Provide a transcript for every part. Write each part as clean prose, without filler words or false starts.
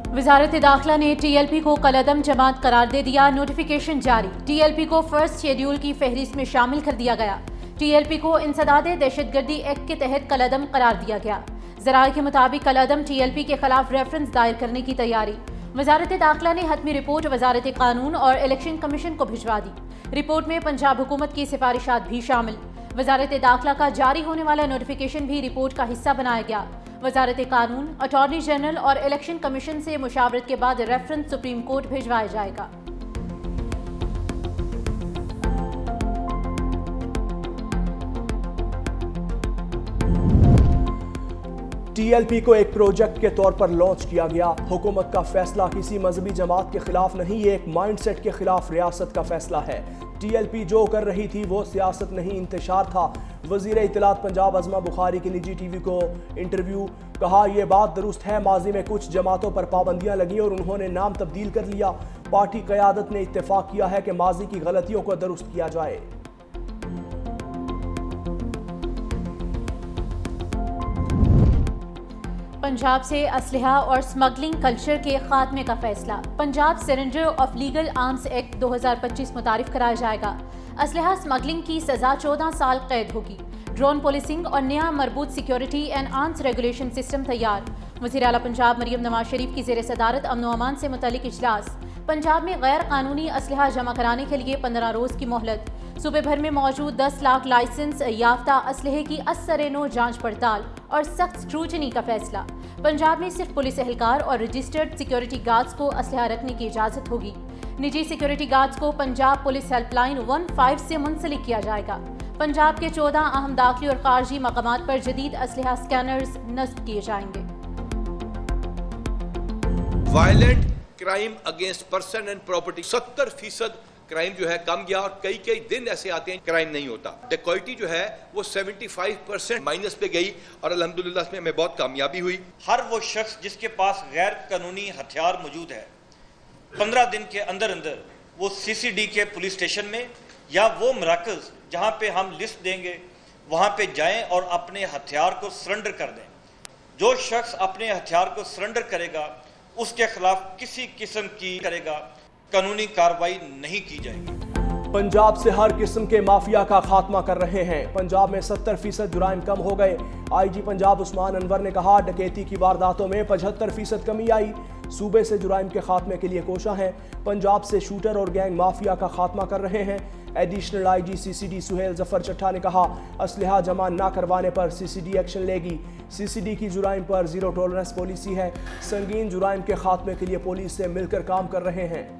वजारत दाखिला ने TLP को कलअदम जमात करार दे दिया। नोटिफिकेशन जारी। TLP को फर्स्ट शेड्यूल की फहरिस्त में शामिल कर दिया गया। TLP को इंसदाद दहशतगर्दी एक्ट के तहत कलअदम करार दिया गया। ज़राए के मुताबिक कलअदम TLP के खिलाफ रेफरेंस दायर करने की तैयारी। वजारत दाखिला ने हतमी रिपोर्ट वजारत कानून और इलेक्शन कमीशन को भिजवा दी। रिपोर्ट में पंजाब हुकूमत की सिफारिशात भी शामिल। वजारत दाखिला का जारी होने वाला नोटिफिकेशन भी रिपोर्ट का हिस्सा बनाया गया। वजारत कानून, अटॉर्नी जनरल और इलेक्शन कमीशन से मुशावरत के बाद रेफरेंस सुप्रीम कोर्ट भिजवाया जाएगा। TLP को एक प्रोजेक्ट के तौर पर लॉन्च किया गया। हुकूमत का फैसला किसी मजहबी जमात के खिलाफ नहीं, ये एक माइंडसेट के खिलाफ रियासत का फैसला है। TLP जो कर रही थी वो सियासत नहीं, इंतशार था। वजीर इत्तलात पंजाब अज़मा बुखारी की निजी TV को इंटरव्यू। कहा, यह बात दुरुस्त है, माजी में कुछ जमातों पर पाबंदियां लगी और उन्होंने नाम तब्दील कर लिया। पार्टी क़यादत ने इत्तेफाक किया है कि माजी की गलतियों को दुरुस्त किया जाए। पंजाब से असलहा और स्मगलिंग कल्चर के खात्मे का फैसला। Punjab surrender of legal arms act 2025 मुतारिफ कराया जाएगा। असलहा स्मगलिंग की सजा 14 साल कैद होगी। ड्रोन पुलिसिंग और नया मरबूत security and arms regulation system तैयार। वज़ीर आला पंजाब मरियम नवाज शरीफ की ज़ेर सदारत अमन व अमान से मुतल्लिक इजलास। पंजाब में गैर कानूनी असलहा जमा कराने के लिए 15 रोज़ की मोहलत। सूबे भर में मौजूद 10 लाख लाइसेंस याफ्ता असलहे की असर-ए-नो जांच पड़ताल और सख्त स्क्रूटनी का फैसला। पंजाब में सिर्फ पुलिस एहलकार और रजिस्टर्ड सिक्योरिटी गार्ड्स को असलहा रखने की इजाज़त होगी। निजी सिक्योरिटी गार्ड्स को पंजाब पुलिस हेल्पलाइन 15 से मुंसलिक किया जाएगा। पंजाब के 14 अहम दाखिली और खारजी मकामात पर जदीद असलहा स्कैनर्स नस्ब किए जाएंगे। Violent crime against person and property 70% crime जो है कम गया और कई दिन ऐसे आते हैं क्राइम नहीं होता। डेकॉइटी जो है वो 75% माइनस पे गई और अल्हम्दुलिल्लाह इसमें हमें बहुत कामयाबी हुई। हर वो शख्स जिसके पास गैर कानूनी हथियार मौजूद है 15 दिन के अंदर अंदर वो CCD के पुलिस स्टेशन में या वो मराकज़ जहाँ पे हम लिस्ट देंगे वहाँ पे जाएं और अपने हथियार को सरेंडर कर दें। जो शख्स अपने हथियार को सरेंडर करेगा उसके खिलाफ किसी किस्म की कानूनी कार्रवाई नहीं की जाएगी। पंजाब से हर किस्म के माफिया का खात्मा कर रहे हैं। पंजाब में 70% जुराइम कम हो गए। IG पंजाब उस्मान अनवर ने कहा, डकैती की वारदातों में 75% कमी आई। सूबे से जुराइम के खात्मे के लिए कोशा हैं। पंजाब से शूटर और गैंग माफिया का खात्मा कर रहे हैं। Additional IG CCD Suhail Zafar Chatta ने कहा, असलहा जमा ना करवाने पर CCD एक्शन लेगी। CCD की जुराइम पर जीरो टॉलरेंस पॉलिसी है। संगीन जुराइम के खात्मे के लिए पुलिस से मिलकर काम कर रहे हैं।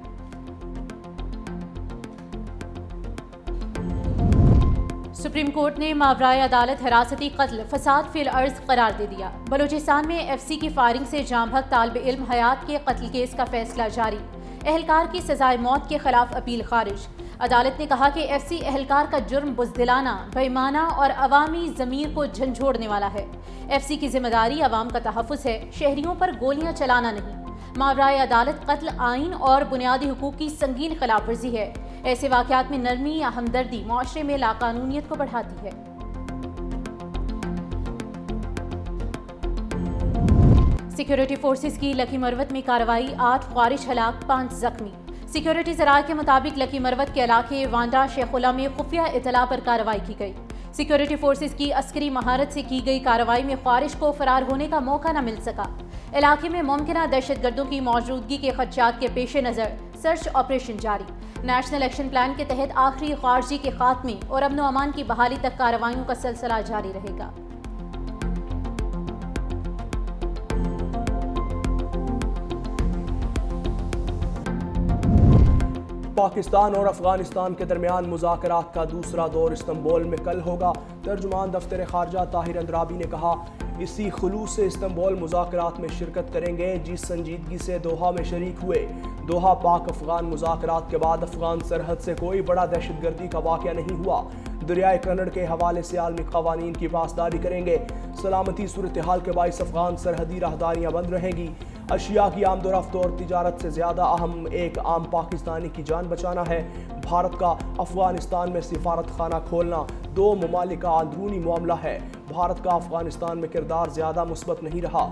सुप्रीम कोर्ट ने मावराए अदालत हिरासती कत्ल फसाद फिल अर्ज करार दे दिया। बलूचिस्तान में FC की फायरिंग से जांभक तालिब इल्म हयात के कत्ल केस का फैसला जारी। एहलकार की सजाए मौत के खिलाफ अपील खारिज। अदालत ने कहा कि FC एहलकार का जुर्म बुज़दिलाना, बेईमाना और अवामी ज़मीर को झंझोड़ने वाला है। FC की जिम्मेदारी अवाम का तहफ़्फ़ुज़ है, शहरियों पर गोलियां चलाना नहीं। मावराए अदालत कत्ल आइन और बुनियादी हुकूक की संगीन खिलाफ वर्जी है। ऐसे वाक़यात में नरमी या हमदर्दी मुआशरे में लाकानूनियत को बढ़ाती है। सिक्योरिटी फोर्सेस की लकी मरवत में कार्रवाई, 8 ख्वारिज हलाक, 5 जख्मी। सिक्योरिटी ज़राए के मुताबिक लकी मरवत के इलाके वांडा शेखुला में खुफिया इतला पर कार्रवाई की गई। सिक्योरिटी फोर्सेस की अस्करी महारत से की गई कार्रवाई में ख्वारिज को फरार होने का मौका न मिल सका। इलाके में मुमकिना दहशतगर्दों की मौजूदगी के खदशात के पेश नज़र सर्च ऑपरेशन जारी। नेशनल एक्शन प्लान के तहत आखिरी खारजी के खात्मे और अमन व अमान की बहाली तक कार्रवाइयों का सिलसिला जारी रहेगा। पाकिस्तान और अफगानिस्तान के दरमियान मुज़ाकरात का दूसरा दौर इस्तांबुल में कल होगा। तर्जुमान दफ्तर खारजा ताहिर अंद्राबी ने कहा, इसी खुलूस से इस्तांबुल मुज़ाकरात में शिरकत करेंगे। जिस संजीदगी से दोहा में शरीक हुए। दोहा पाक अफगान मुज़ाकरात के बाद अफगान सरहद से कोई बड़ा दहशतगर्दी का वाक़या नहीं हुआ। दरियाए कन्नड़ के हवाले से आलमी कवानीन की पासदारी करेंगे। सलामती सूरत हाल के बाइस अफगान सरहदी राहदारियाँ बंद रहेंगी। अशिया की आमदोरफ्त और तिजारत से ज़्यादा अहम एक आम पाकिस्तानी की जान बचाना है। भारत का अफगानिस्तान में सिफारत खाना खोलना 2 ममालिक का अंदरूनी मामला है। भारत का अफगानिस्तान में किरदार ज़्यादा मुस्बत नहीं रहा।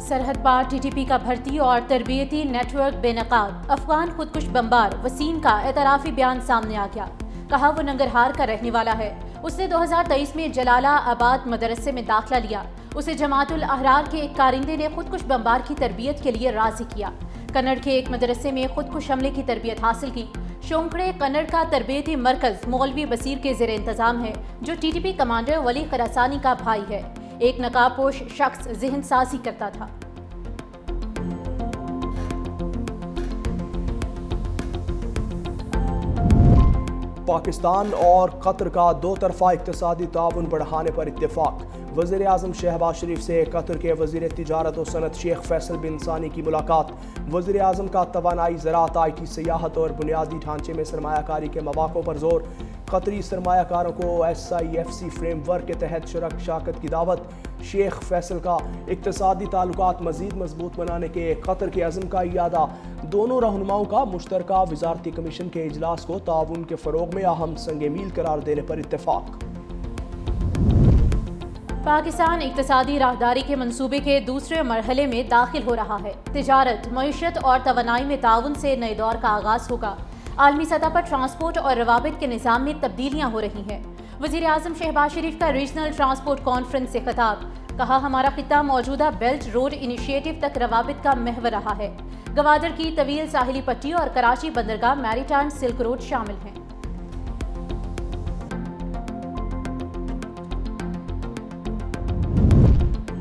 सरहद पार टीटीपी का भर्ती और तरबियती नेटवर्क बेनकाब। अफगान खुदकुश बमबार वसीम का एतराफ़ी बयान सामने आ गया। कहा वो नंगरहार का रहने वाला है। उसने 2023 में जलाला आबाद मदरसे में दाखिला लिया। उसे जमातुल अहरार के एक कारिंदे ने खुदकुश बमबार की तरबियत के लिए राज़ी किया। कन्नड़ के एक मदरसे में खुदकुश हमले की तरबियत हासिल की। शोंकड़े कन्नड़ का तरबियती मरकज मौलवी बसीर के ज़ेर इंतज़ाम है, जो टीटीपी कमांडर वली खरासानी का भाई है। एक नकाबपोश शख्स ज़हन साजी करता था। पाकिस्तान और कतर का दो तरफा इक़्तिसादी ताउन बढ़ाने पर इत्तेफाक। वज़ीर आज़म शहबाज शरीफ से कतर के वज़ीर तिजारत और सनत शेख फैसल बिन सानी की मुलाकात। वज़ीर आज़म का तवानाई, ज़राअत, IT, सियाहत और बुनियादी ढांचे में सरमायाकारी के मौक़ों पर जोर। कतरी सरमायाकारों को SIFC फ्रेमवर्क के तहत शराकत की दावत। शेख फैसल का इक़्तिसादी ताल्लुकात मज़ीद मजबूत बनाने के कतर के अज़्म का इयादा। दोनों रहनुमाओं का मुश्तरका वज़ारती कमीशन के इजलास को ताउन के फ़रोग़ में अहम संग मील करार देने पर इत्तेफाक। पाकिस्तान इक़्तिसादी राहदारी के मंसूबे के दूसरे मरहले में दाखिल हो रहा है। तिजारत, मईशत और तवानाई में ताउन से नए दौर का आगाज़ होगा। आलमी सतह पर ट्रांसपोर्ट और रवाबित के निज़ाम में तब्दीलियाँ हो रही हैं। वज़ीर आज़म शहबाज शरीफ का रीजनल ट्रांसपोर्ट कॉन्फ्रेंस से खिताब। कहा हमारा खित्ता मौजूदा बेल्ट रोड इनिशिएटिव तक रवाबित का महवर रहा है। गवादर की तवील साहिली पट्टी और कराची बंदरगाह मैरीटाइम सिल्क रोड शामिल हैं।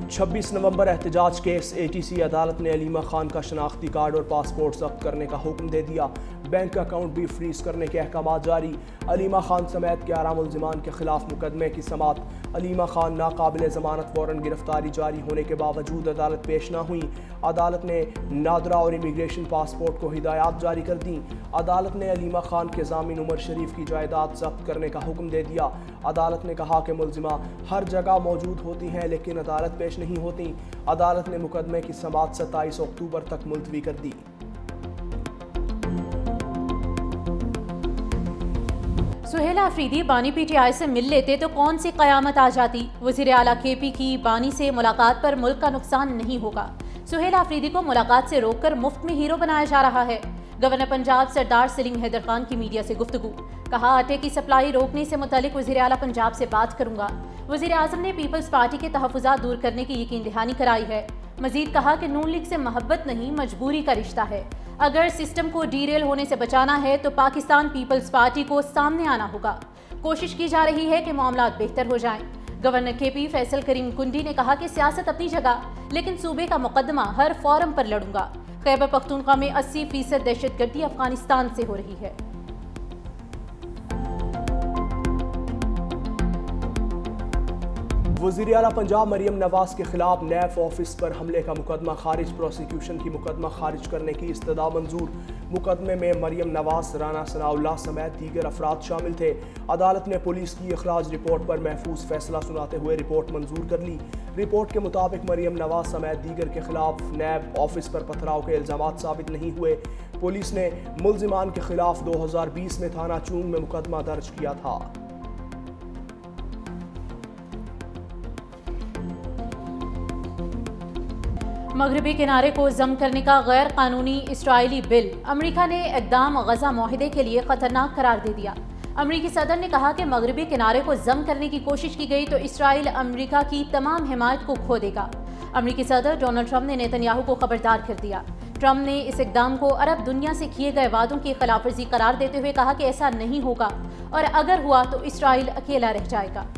26 नवंबर एहतजाज केस। ATC अदालत ने अलीमा खान का शनाख्ती कार्ड और पासपोर्ट जब्त करने का हुक्म दे दिया। बैंक अकाउंट भी फ्रीज करने के अहकाम जारी। अलीमा खान समेत 11 मुल्जिमान के खिलाफ मुकदमे की समाअत। अलीमा खान नाकाबिल ज़मानत वारंट गिरफ्तारी जारी होने के बावजूद अदालत पेश न हुई। अदालत ने नादरा और इमिग्रेशन पासपोर्ट को हिदायत जारी कर दी। अदालत ने अलीमा खान के जामिन उमर शरीफ की जायदाद जब्त करने का हुक्म दे दिया। अदालत ने कहा कि मुल्जिमा हर जगह मौजूद होती हैं लेकिन अदालत पेश नहीं होती। अदालत ने मुकदमे की समाअत 27 अक्टूबर तक मुलतवी कर दी। सुहेल आफरीदी बानी PTI से मिल लेते तो कौन सी क़यामत आ जाती। वज़ीर आला KP की बानी से मुलाकात पर मुल्क का नुकसान नहीं होगा। सुहेल आफरीदी को मुलाकात से रोककर मुफ्त में हीरो बनाया जा रहा है। गवर्नर पंजाब सरदार सलीम हैदर खान की मीडिया से गुफ्तगू। कहा आटे की सप्लाई रोकने से मुतालिक वज़ीर आला पंजाब से बात करूंगा। वज़ीर आज़म ने पीपल्स पार्टी के तहफ़्फ़ुज़ात दूर करने की यकीन दहानी कराई है। मजीद कहा कि नून लीग से मोहब्बत नहीं मजबूरी का रिश्ता है। अगर सिस्टम को डीरेल होने से बचाना है तो पाकिस्तान पीपल्स पार्टी को सामने आना होगा। कोशिश की जा रही है कि मामलात बेहतर हो जाएं। गवर्नर KP फैसल करीम कुंडी ने कहा कि सियासत अपनी जगह, लेकिन सूबे का मुकदमा हर फोरम पर लड़ूंगा। खैबर पख्तूनख्वा में 80% दहशतगर्दी अफगानिस्तान से हो रही है। वज़ीर आला पंजाब मरियम नवाज के खिलाफ नैब ऑफिस पर हमले का मुकदमा खारिज। प्रोसिक्यूशन की मुकदमा खारिज करने की इस्तदा मंजूर। मुकदमे में मरियम नवाज, राना सनाउल्लाह समेत दीगर अफराद शामिल थे। अदालत ने पुलिस की अखराज रिपोर्ट पर महफूज फैसला सुनाते हुए रिपोर्ट मंजूर कर ली। रिपोर्ट के मुताबिक मरियम नवाज समेत दीगर के खिलाफ नैब ऑफिस पर पथराव के इल्ज़ामात साबित नहीं हुए। पुलिस ने मुल्जिमान के खिलाफ 2020 में थाना चूंग में मुकदमा दर्ज किया था। मगरबी किनारे को जम करने का गैर कानूनी इसराइली बिल। अमरीका ने इक़दाम गज़ा मुआहिदे के लिए ख़तरनाक करार दे दिया। अमरीकी सदर ने कहा कि मगरबी किनारे को जम करने की कोशिश की गई तो इसराइल अमरीका की तमाम हिमायत को खो देगा। अमरीकी सदर डोनाल्ड ट्रंप ने नेतन्याहू को खबरदार कर दिया। ट्रंप ने इस इक़दाम को अरब दुनिया से किए गए वादों की खिलाफवर्जी करार देते हुए कहा कि ऐसा नहीं होगा और अगर हुआ तो इसराइल अकेला रह जाएगा।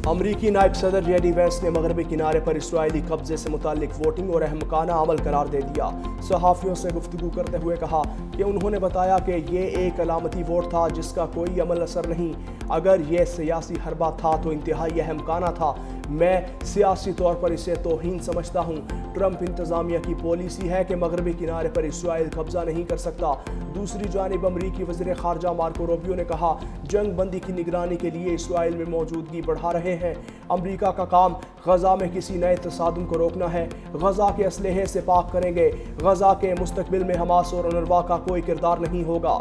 अमरीकी नायब सदर JD वैंस ने मगरबी किनारे पर इसराइली कब्जे से मुतालिक वोटिंग और अहमकाना अमल करार दे दिया। सहाफ़ियों से गुफ्तगू करते हुए कहा कि उन्होंने बताया कि ये एक अलामती वोट था जिसका कोई अमल असर नहीं। अगर ये सियासी हरबा था तो इंतहाई अहमकाना था। मैं सियासी तौर पर इसे तौहीन समझता हूँ। ट्रंप इंतज़ामिया की पॉलिसी है कि मगरबी किनारे पर इसराइल कब्जा नहीं कर सकता। दूसरी जानिब अमरीकी वज़ीर ख़ारजा मार्को रूबियो ने कहा जंग बंदी की निगरानी के लिए इसराइल में मौजूदगी बढ़ा रहे हैं। अमरीका का काम गज़ा में किसी नए तसादुम को रोकना है। गज़ा के असलहे से पाक करेंगे। गज़ा के मुस्तकबिल में हमास और उनरवा का कोई किरदार नहीं होगा।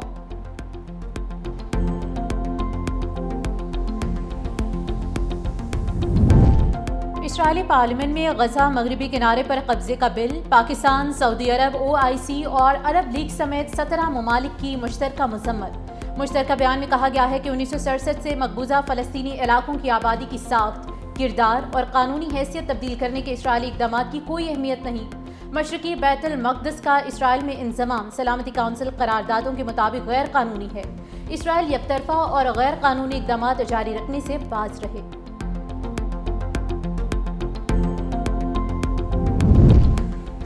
اسرائیلی پارلیمنٹ میں غزہ مغربی کنارے پر قبضے کا بل، پاکستان، سعودی عرب، OIC اور عرب لیگ سمیت 17 ممالک کی مشترکہ مذمت۔ مشترکہ بیان میں کہا گیا ہے کہ 1967 سے مقبوضہ فلسطینی علاقوں کی آبادی کی ساخت، کردار اور قانونی حیثیت تبدیل کرنے کے اسرائیلی اقدامات کی کوئی اہمیت نہیں۔ مشرقی بیت المقدس کا اسرائیل میں انضمام سلامتی کونسل قراردادوں کے مطابق غیر قانونی ہے۔ اسرائیل یک طرفہ اور غیر قانونی اقدامات جاری رکھنے سے باز رہے۔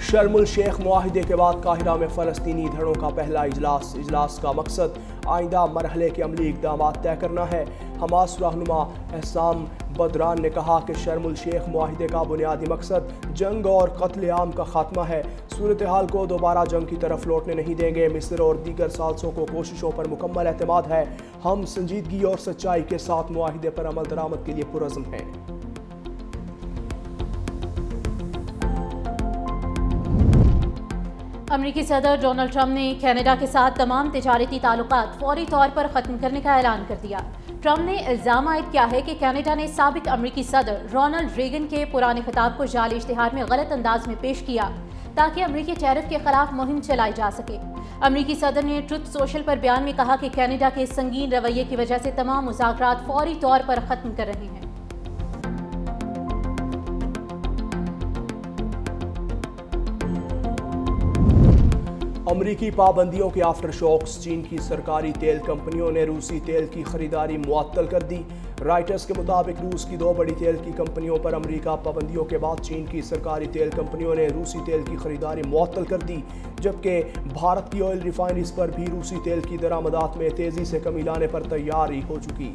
شرم الشیخ معاہدے کے بعد قاہرہ میں فلسطینی دھڑوں کا پہلا اجلاس کا مقصد آئندہ مرحلے کے عملی اقدامات طے کرنا ہے۔ حماس رہنما حسام بدران نے کہا کہ شرم الشیخ معاہدے کا بنیادی مقصد جنگ اور قتل عام کا خاتمہ ہے۔ صورتحال کو دوبارہ جنگ کی طرف لوٹنے نہیں دیں گے۔ مصر اور دیگر ثالثوں کو کوششوں پر مکمل اعتماد ہے۔ ہم سنجیدگی اور سچائی کے ساتھ معاہدے پر عمل درآمد کے لیے پرعزم ہیں۔ امریکی صدر ڈونلڈ ٹرمپ نے کینیڈا کے ساتھ تمام تجارتی تعلقات فوری طور پر ختم کرنے کا اعلان کر دیا۔ ٹرمپ نے الزام عائد کیا ہے کہ کینیڈا نے سابق امریکی صدر رونلڈ ریگن کے پرانے خطاب کو جعلی اشتہار میں غلط انداز میں پیش کیا تاکہ امریکی ٹیرف کے خلاف مہم چلائی جا سکے۔ امریکی صدر نے ٹروتھ سوشل پر بیان میں کہا کہ کینیڈا کے سنگین رویے کی وجہ سے تمام مذاکرات فوری طور پر ختم کر رہے ہیں۔ امریکی پابندیوں کے آفٹر شاکس، چین کی سرکاری تیل کمپنیوں نے روسی تیل کی خریداری معطل کر دی۔ رائٹرز کے مطابق روس کی 2 بڑی تیل کی کمپنیوں پر امریکہ پابندیوں کے بعد چین کی سرکاری تیل کمپنیوں نے روسی تیل کی خریداری معطل کر دی، جبکہ بھارت کی آئل ریفائنریز پر بھی روسی تیل کی درآمدات میں تیزی سے کمی لانے پر تیاری ہو چکی۔